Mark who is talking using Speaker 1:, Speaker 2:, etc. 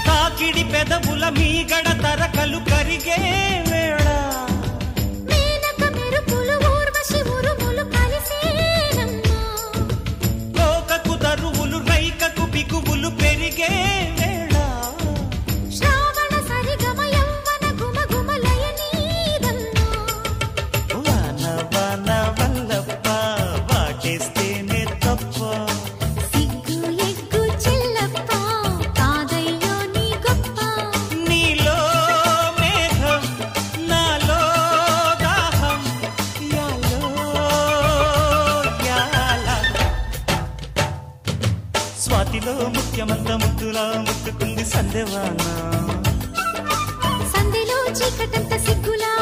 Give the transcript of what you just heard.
Speaker 1: తాకిడి పెదవుల మీగడ తరకలు కరిగే వేళ
Speaker 2: మేనక మెరుపులు ఊర్వశి ఉరుములు కలిసేనమ్మా
Speaker 1: లోకకు దరువులు రైకకు బిగువులు పెరిగే వేళ
Speaker 2: శ్రావణ సరిగమ యవ్వన గుమ గుమలయ నీదమ్మా
Speaker 1: వాన వాన వల్లప్ప వాటేస్తేనే తప్ప
Speaker 2: సిగ్గు ఎగ్గు చెల్లప్ప కాదయ్యో నీ గొప్ప
Speaker 1: నీలో మేఘం నాలో దాహం యాలో యాల స్వాతిలో ముత్యమంత ముద్దులా ముట్టుకుంది సందెవాన
Speaker 2: సంధిలో చీకటంత సిగ్గులా